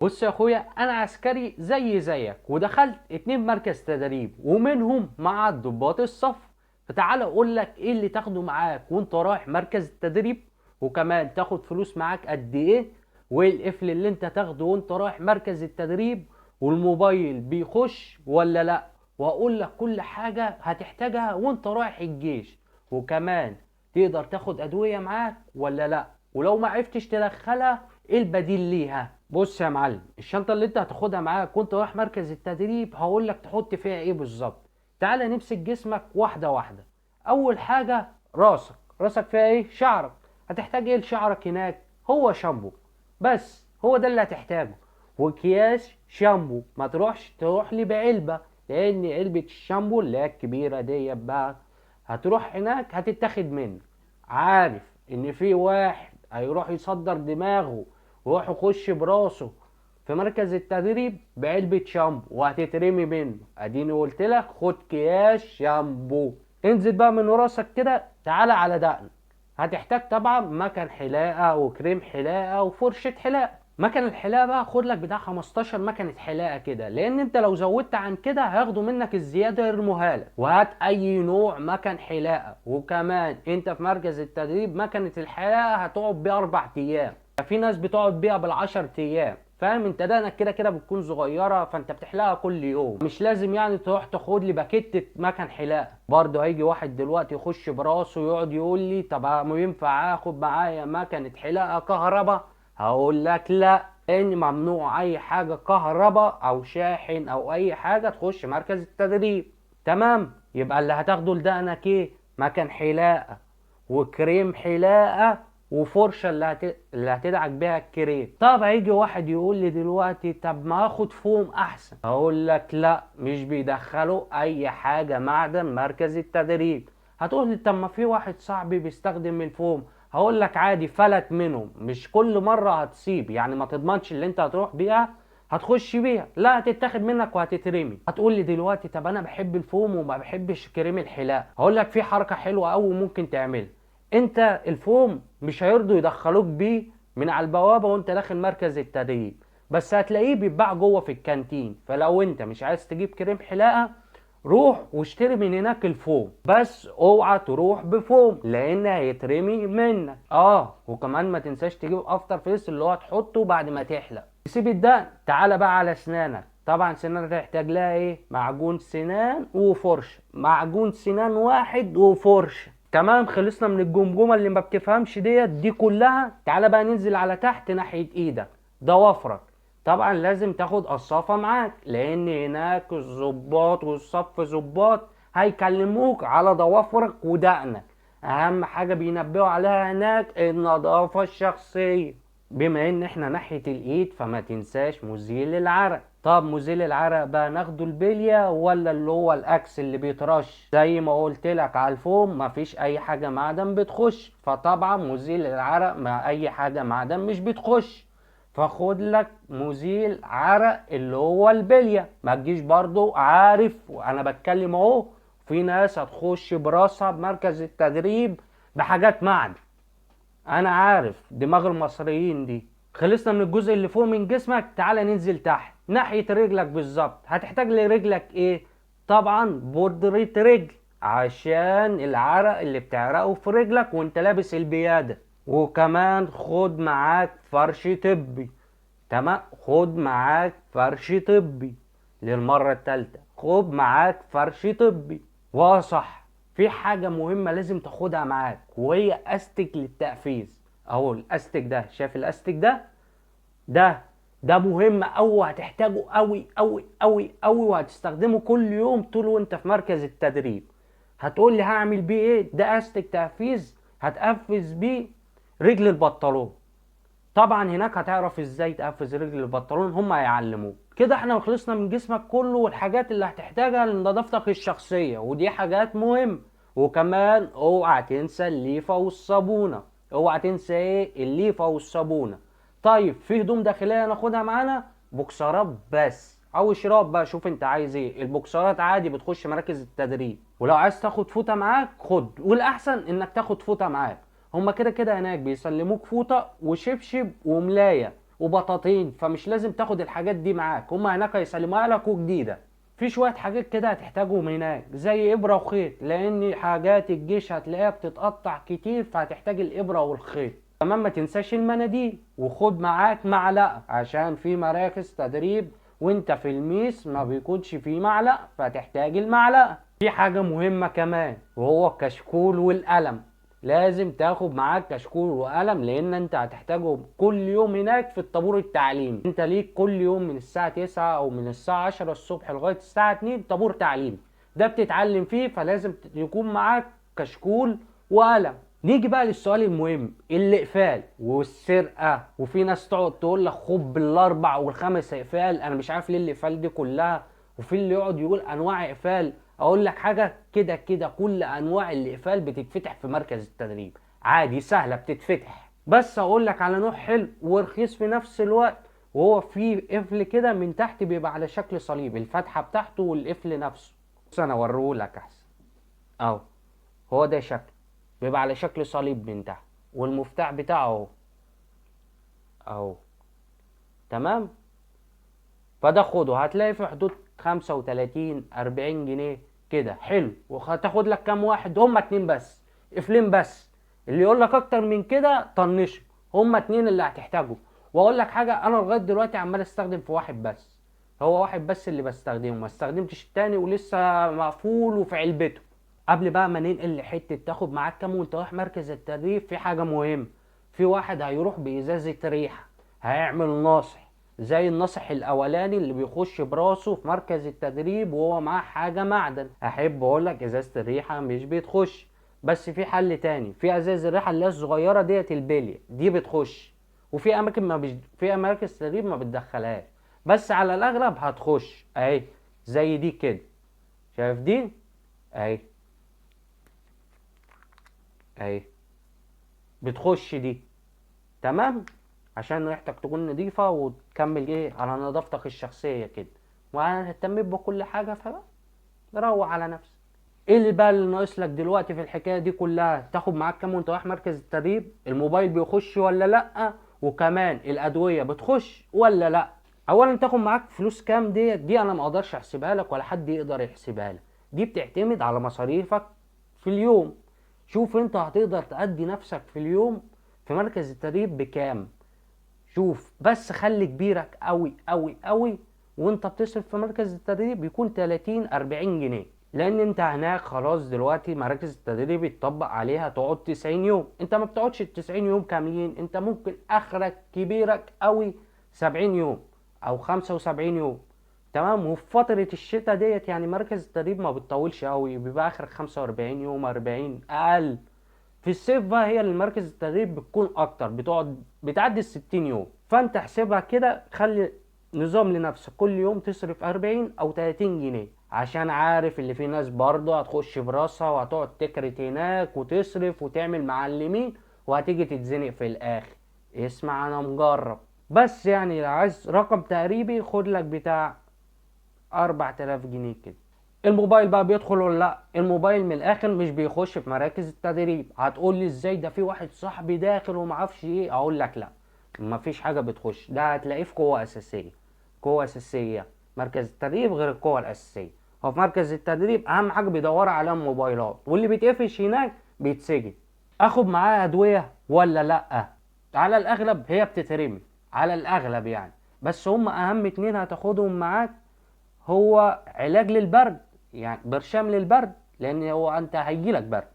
بص يا اخويا، انا عسكري زيك ودخلت 2 مركز تدريب ومنهم مع ضباط الصف. فتعال اقول لك ايه اللي تاخده معاك وانت رايح مركز التدريب، وكمان تاخد فلوس معاك قد ايه، وايه القفل اللي انت تاخده وانت رايح مركز التدريب، والموبايل بيخش ولا لا. واقول لك كل حاجة هتحتاجها وانت رايح الجيش، وكمان تقدر تاخد ادوية معاك ولا لا، ولو ما عرفتش تدخلها ايه البديل ليها. بص يا معلم، الشنطه اللي انت هتاخدها معاك وانت رايح مركز التدريب هقول لك تحط فيها ايه بالظبط. تعالى نمسك جسمك واحده واحده. اول حاجه راسك فيها ايه؟ شعرك. هتحتاج ايه لشعرك هناك؟ هو شامبو بس، هو ده اللي هتحتاجه. واكياس شامبو، ما تروح لي بعلبه، لان علبه الشامبو اللي هي الكبيره دي بقى هتروح هناك هتتاخد منك. عارف ان في واحد هيروح يصدر دماغه ويروح يخش براسه في مركز التدريب بعلبة شامبو وهتترمي منه. اديني قلت لك خد اكياس شامبو. انزل بقى من راسك كده، تعالى على دقنك. هتحتاج طبعا مكن حلاقة وكريم حلاقة وفرشة حلاقة. مكن الحلاقة بقى خد لك بتاع 15 مكنة حلاقة كده، لان انت لو زودت عن كده هياخدوا منك الزيادة يرموها لك. وهات اي نوع مكن حلاقة، وكمان انت في مركز التدريب مكنة الحلاقة هتقعد بيها 4 ايام، في ناس بتقعد بيها بال10 ايام. فاهم؟ انت دقنك كده كده بتكون صغيره، فانت بتحلقها كل يوم، مش لازم يعني تروح تاخد لي باكيت مكن حلاقه. برضه هيجي واحد دلوقتي يخش براسه يقعد يقول لي طب ينفع اخد معايا مكنه حلاقه كهرباء؟ هقول لك لا، ان ممنوع اي حاجه كهرباء او شاحن او اي حاجه تخش مركز التدريب. تمام؟ يبقى اللي هتاخده لدقنك ايه؟ مكن حلاقه وكريم حلاقه وفرشه اللي هتدعك بيها الكريم. طب هيجي واحد يقول لي دلوقتي طب ما اخد فوم احسن؟ اقول لك لا، مش بيدخلوا اي حاجه معدن مركز التدريب. هتقول لي طب ما في واحد صاحبي بيستخدم الفوم. هقول لك عادي، فلت منهم، مش كل مره هتصيب، يعني ما تضمنش اللي انت هتروح بيها هتخش بيها، لا هتتاخد منك وهتترمي. هتقول لي دلوقتي طب انا بحب الفوم وما بحبش كريم الحلاقه. هقول لك في حركه حلوه قوي ممكن تعملها. انت الفوم مش هيرضوا يدخلوك بيه من على البوابه وانت داخل مركز التدريب، بس هتلاقيه بيتباع جوه في الكانتين. فلو انت مش عايز تجيب كريم حلاقه، روح واشتري من هناك الفوم، بس اوعى تروح بفوم لان هيترمي منك. وكمان ما تنساش تجيب افتر فيس اللي هو تحطه بعد ما تحلق. تسيب الدقن، تعالى بقى على اسنانك. طبعا سنانك هتحتاج لها ايه؟ معجون سنان وفرشه، معجون سنان واحد وفرشه. تمام، خلصنا من الجمجمه اللي ما بتفهمش دي كلها. تعالى بقى ننزل على تحت ناحيه ايدك، ضوافرك. طبعا لازم تاخد قصافة معاك، لان هناك الظباط والصف ظباط هيكلموك على ضوافرك ودقنك. اهم حاجة بينبهوا عليها هناك النظافة الشخصية. بما ان احنا ناحية الايد فما تنساش مزيل العرق. طب مزيل العرق بقى ناخده البلية ولا اللي هو الاكس اللي بيترش؟ زي ما قلت لك على الفوم مفيش اي حاجة معدن بتخش، فطبعا مزيل العرق مع اي حاجة معدن مش بتخش. فخد لك مزيل عرق اللي هو البلية. ما تجيش برضو، عارف وانا بتكلم اهو، في ناس هتخش براسها بمركز التدريب بحاجات معدن. انا عارف دماغ المصريين دي. خلصنا من الجزء اللي فوق من جسمك، تعالى ننزل تحت ناحية رجلك بالظبط. هتحتاج لرجلك ايه؟ طبعا بودرة رجل، عشان العرق اللي بتعرقه في رجلك وانت لابس البيادة. وكمان خد معاك فرش طبي. تمام، خد معاك فرش طبي للمرة التالتة، خد معاك فرش طبي. وصح، في حاجة مهمة لازم تاخدها معاك وهي استك للتقفيز. اهو الاستك ده، شايف الاستك ده ده مهم اوي، هتحتاجه اوي اوي اوي اوي، وهتستخدمه كل يوم طول وانت في مركز التدريب. هتقول لي هعمل بيه ايه؟ ده استك تقفيز هتقفز بيه رجل البنطلون. طبعا هناك هتعرف ازاي تقفز رجل البنطلون، هم هيعلموك كده. احنا خلصنا من جسمك كله والحاجات اللي هتحتاجها لنظافتك الشخصية، ودي حاجات مهم. وكمان اوعى تنسى الليفة والصابونة. اوعى تنسى ايه؟ الليفة والصابونة. طيب في هدوم داخلية ناخدها معانا؟ بوكسرات بس او شراب بقى، شوف انت عايز ايه. البوكسرات عادي بتخش مراكز التدريب، ولو عايز تاخد فوطة معاك خد، والاحسن انك تاخد فوطة معاك. هما كده كده هناك بيسلموك فوطة وشبشب وملاية وبطاطين، فمش لازم تاخد الحاجات دي معاك، هما هناك هيسلموها لك وجديده. في شويه حاجات كده هتحتاجهم هناك زي ابره وخيط، لان حاجات الجيش هتلاقيها بتتقطع كتير فهتحتاج الابره والخيط. كمان ما تنساش المناديل، وخد معاك معلقه عشان في مراكز تدريب وانت في الميس ما بيكونش في معلقه فتحتاج المعلقه. في حاجه مهمه كمان وهو الكشكول والقلم، لازم تاخد معاك كشكول وقلم لان انت هتحتاجهم كل يوم هناك في الطابور التعليمي. انت ليك كل يوم من الساعه 9 او من الساعه 10 الصبح لغايه الساعه 2 طابور تعليمي، ده بتتعلم فيه، فلازم يكون معاك كشكول وقلم. نيجي بقى للسؤال المهم، الاقفال والسرقه. وفي ناس تقعد تقول لك خد بالاربع والخمس اقفال، انا مش عارف ليه الاقفال دي كلها. وفي اللي يقعد يقول انواع اقفال. اقول لك حاجه، كده كده كل انواع الاقفال بتتفتح في مركز التدريب عادي، سهله بتتفتح. بس اقول لك على نوع حلو ورخيص في نفس الوقت، وهو في قفل كده من تحت بيبقى على شكل صليب، الفتحه بتاعته والقفل نفسه. بص انا اوريهولك احسن اهو، هو ده شكل، بيبقى على شكل صليب من تحت، والمفتاح بتاعه اهو اهو. تمام. فده خده، هتلاقي في حدود 35 40 جنيه كده، حلو. وهتاخد لك كام واحد؟ هما اتنين بس، قفلين بس. اللي يقول لك اكتر من كده طنشه، هما اتنين اللي هتحتاجه. واقول لك حاجه، انا لغايه دلوقتي عمال استخدم في واحد بس، هو واحد بس اللي بستخدمه، ما استخدمتش التاني ولسه مقفول وفي علبته. قبل بقى ما ننقل لحته تاخد معاك كام وانت رايح مركز التدريب، في حاجه مهمه. في واحد هيروح بازازه ريحه، هيعمل ناصح زي الناصح الاولاني اللي بيخش براسه في مركز التدريب وهو معاه حاجه معدن. احب اقول لك ازازه الريحه مش بتخش، بس في حل تاني، في ازاز الريحه اللي هي الصغيره ديت البليه دي بتخش. وفي اماكن ما في اماكن تدريب ما بتدخلهاش، بس على الاغلب هتخش اهي، زي دي كده، شايف دي اهي اهي، بتخش دي. تمام، عشان ريحتك تكون نظيفة وتكمل ايه على نظافتك الشخصية كده، وانا اهتميت بكل حاجة، فروق على نفسك. ايه اللي بقى اللي ناقص لك دلوقتي في الحكاية دي كلها؟ تاخد معاك كام وانت رايح مركز التدريب؟ الموبايل بيخش ولا لا؟ وكمان الادوية بتخش ولا لا؟ اولا تاخد معاك فلوس كام؟ دي انا ما اقدرش احسبها لك ولا حد يقدر يحسبها لك، دي بتعتمد على مصاريفك في اليوم. شوف انت هتقدر تأدي نفسك في اليوم في مركز التدريب بكام. شوف بس خلي كبيرك قوي قوي قوي وانت بتصرف في مركز التدريب يكون 30 40 جنيه، لان انت هناك خلاص دلوقتي مراكز التدريب يتطبق عليها تقعد 90 يوم، انت ما بتقعدش ال 90 يوم كاملين، انت ممكن اخرك كبيرك قوي 70 يوم او 75 يوم. تمام. وفي فترة الشتاء ديت يعني مركز التدريب ما بتطولش قوي، بيبقى اخرك 45 يوم 40 اقل. في الصيف بقى هي المركز التدريب بتكون اكتر، بتقعد بتعدي ال60 يوم. فانت احسبها كده، خلي نظام لنفسك كل يوم تصرف 40 او 30 جنيه، عشان عارف اللي في ناس برضه هتخش براسها وهتقعد تكرت هناك وتصرف وتعمل معلمين وهتيجي تتزنق في الاخر. اسمع انا مجرب. بس يعني لو عايز رقم تقريبي خد لك بتاع 4000 جنيه كده. الموبايل بقى بيدخل ولا لا؟ الموبايل من الاخر مش بيخش في مراكز التدريب. هتقول لي ازاي؟ ده في واحد صاحبي داخل ومعرفش ايه. اقول لك لا، مفيش حاجه بتخش، ده هتلاقيه في قوه اساسيه. قوه اساسيه مركز التدريب غير القوه الاساسيه. هو في مركز التدريب اهم حاجه بيدوروا على الموبايلات، واللي بيتقفش هناك بيتسجن. اخد معاه ادويه ولا لا؟ على الاغلب هي بتترمي، على الاغلب يعني. بس هم اهم اتنين هتاخدهم معاك، هو علاج للبرد، يعني برشام للبرد، لان هو انت هيجيلك برد،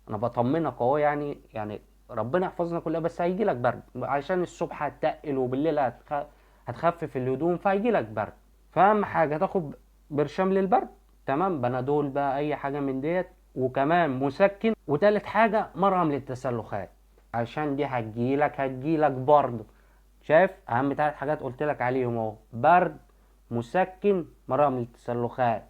انا بطمنك اهو، يعني ربنا يحفظنا كلنا، بس هيجيلك برد عشان الصبح هتتقل وبالليل هتخفف الهدوم فهيجيلك برد. فاهم حاجه؟ تاخد برشام للبرد، تمام، بنادول بقى اي حاجه من ديت، وكمان مسكن. وتالت حاجه مرهم للتسلخات، عشان دي هتجيلك برضه. شايف؟ اهم 3 حاجات قلت لك عليهم اهو، برد، مسكن، مرهم للتسلخات.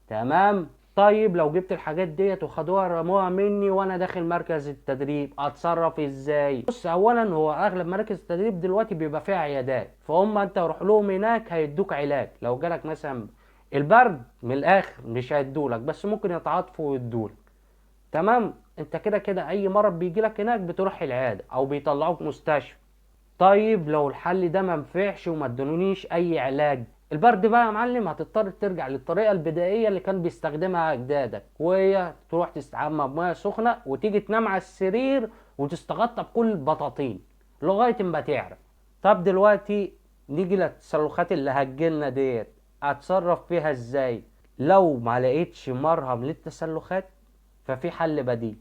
تمام. طيب لو جبت الحاجات ديت وخدوها رموها مني وانا داخل مركز التدريب، اتصرف ازاي؟ بص، اولا هو اغلب مراكز التدريب دلوقتي بيبقى فيها عيادات، فهم انت روح لهم هناك هيدوك علاج. لو جالك مثلا البرد من الاخر مش هيدولك، بس ممكن يتعاطفوا ويدولك. تمام. انت كده كده اي مرض بيجيلك هناك بتروح العياده او بيطلعوك مستشفى. طيب لو الحل ده منفعش وما ادونيش اي علاج، البرد بقى يا معلم هتضطر ترجع للطريقه البدائيه اللي كان بيستخدمها اجدادك، وهي تروح تستحمى بميه سخنه وتيجي تنام على السرير وتستغطى بكل البطاطين لغايه ما تعرف. طب دلوقتي نيجي للتسلخات اللي هتجيلنا ديت، اتصرف فيها ازاي؟ لو ما لقيتش مرهم للتسلخات ففي حل بديل.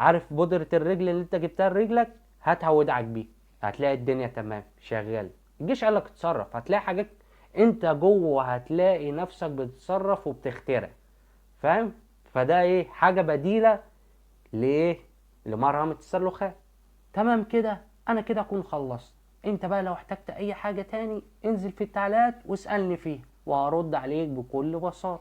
عارف بودرة الرجل اللي انت جبتها لرجلك؟ هاتها ودعك بيه، هتلاقي الدنيا تمام شغال. الجيش قالك اتصرف، هتلاقي حاجات انت جوه، هتلاقي نفسك بتتصرف وبتخترع. فاهم؟ فده ايه؟ حاجة بديلة لايه؟ لمرهم التسلخات. تمام كده، انا كده اكون خلصت. انت بقى لو احتجت اي حاجة تاني انزل في التعليقات واسألني فيها وهرد عليك بكل بساطة.